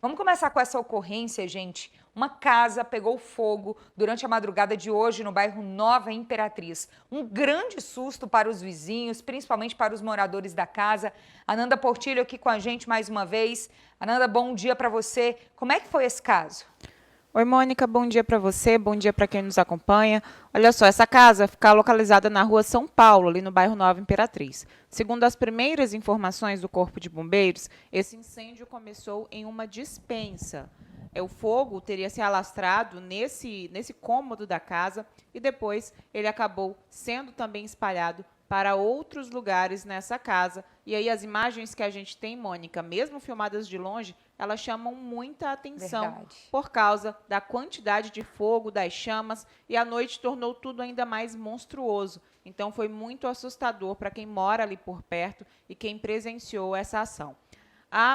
Vamos começar com essa ocorrência, gente. Uma casa pegou fogo durante a madrugada de hoje no bairro Nova Imperatriz. Um grande susto para os vizinhos, principalmente para os moradores da casa. Ananda Portilho aqui com a gente mais uma vez. Ananda, bom dia para você. Como é que foi esse caso? Oi, Mônica, bom dia para você, bom dia para quem nos acompanha. Olha só, essa casa fica localizada na rua São Paulo, ali no bairro Nova Imperatriz. Segundo as primeiras informações do Corpo de Bombeiros, esse incêndio começou em uma despensa. O fogo teria se alastrado nesse cômodo da casa e depois ele acabou sendo também espalhado para outros lugares nessa casa. E aí as imagens que a gente tem, Mônica, mesmo filmadas de longe, elas chamam muita atenção. Verdade. Por causa da quantidade de fogo, das chamas, e a noite tornou tudo ainda mais monstruoso. Então foi muito assustador para quem mora ali por perto e quem presenciou essa ação.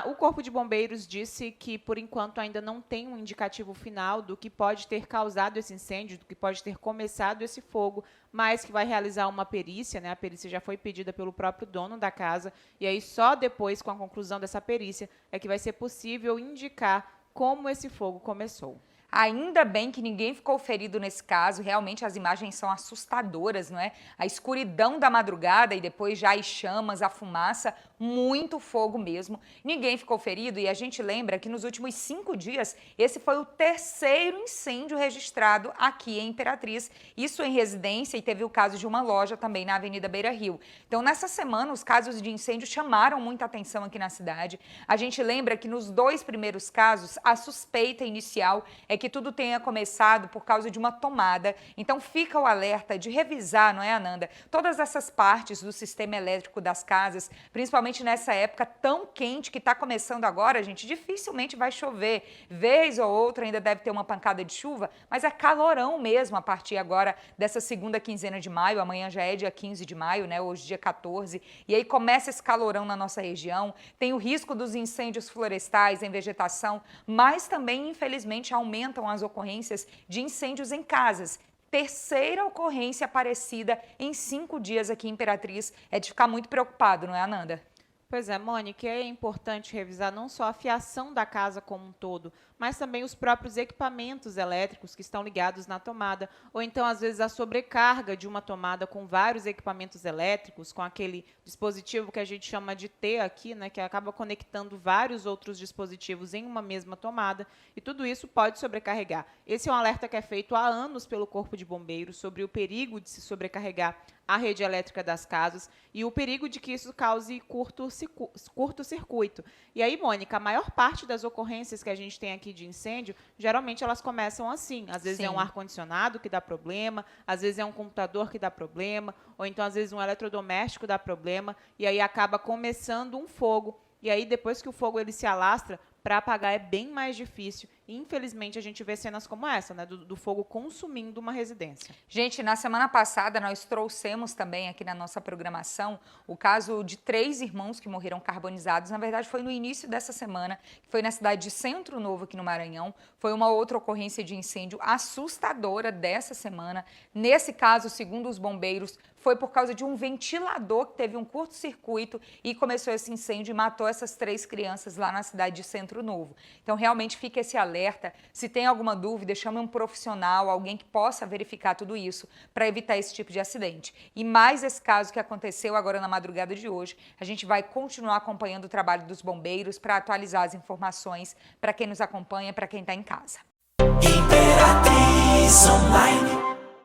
O Corpo de Bombeiros disse que, por enquanto, ainda não tem um indicativo final do que pode ter causado esse incêndio, do que pode ter começado esse fogo, mas que vai realizar uma perícia, né? A perícia já foi pedida pelo próprio dono da casa, e aí só depois, com a conclusão dessa perícia, é que vai ser possível indicar como esse fogo começou. Ainda bem que ninguém ficou ferido nesse caso, realmente as imagens são assustadoras, não é? A escuridão da madrugada e depois já as chamas, a fumaça, muito fogo mesmo. Ninguém ficou ferido e a gente lembra que nos últimos 5 dias esse foi o terceiro incêndio registrado aqui em Imperatriz, isso em residência, e teve o caso de uma loja também na Avenida Beira Rio. Então nessa semana os casos de incêndio chamaram muita atenção aqui na cidade. A gente lembra que nos 2 primeiros casos a suspeita inicial é que tudo tenha começado por causa de uma tomada. Então fica o alerta de revisar, não é, Ananda? Todas essas partes do sistema elétrico das casas, principalmente nessa época tão quente que está começando agora, gente, dificilmente vai chover. Vez ou outra ainda deve ter uma pancada de chuva, mas é calorão mesmo a partir agora dessa segunda quinzena de maio. Amanhã já é dia 15 de maio, né? Hoje dia 14. E aí começa esse calorão na nossa região. Tem o risco dos incêndios florestais em vegetação, mas também, infelizmente, aumentam as ocorrências de incêndios em casas. Terceira ocorrência parecida em 5 dias aqui em Imperatriz. É de ficar muito preocupado, não é, Ananda? Pois é, Mônica, é importante revisar não só a fiação da casa como um todo, mas também os próprios equipamentos elétricos que estão ligados na tomada, ou então, às vezes, a sobrecarga de uma tomada com vários equipamentos elétricos, com aquele dispositivo que a gente chama de T aqui, né, que acaba conectando vários outros dispositivos em uma mesma tomada, e tudo isso pode sobrecarregar. Esse é um alerta que é feito há anos pelo Corpo de Bombeiros sobre o perigo de se sobrecarregar a rede elétrica das casas e o perigo de que isso cause curto-circuito. E aí, Mônica, a maior parte das ocorrências que a gente tem aqui de incêndio, geralmente elas começam assim. Às vezes é um ar-condicionado que dá problema, às vezes é um computador que dá problema, ou então às vezes um eletrodoméstico dá problema, e aí acaba começando um fogo. E aí, depois que o fogo ele se alastra, para apagar é bem mais difícil. E, infelizmente, a gente vê cenas como essa, né, do fogo consumindo uma residência. Gente, na semana passada nós trouxemos também aqui na nossa programação o caso de 3 irmãos que morreram carbonizados. Na verdade, foi no início dessa semana, que foi na cidade de Centro Novo, aqui no Maranhão. Foi uma outra ocorrência de incêndio assustadora dessa semana. Nesse caso, segundo os bombeiros, foi por causa de um ventilador que teve um curto-circuito e começou esse incêndio e matou essas 3 crianças lá na cidade de Centro Novo. Então, realmente fica esse alerta. Se tem alguma dúvida, chame um profissional, alguém que possa verificar tudo isso para evitar esse tipo de acidente. E mais esse caso que aconteceu agora na madrugada de hoje, a gente vai continuar acompanhando o trabalho dos bombeiros para atualizar as informações para quem nos acompanha, para quem está em casa.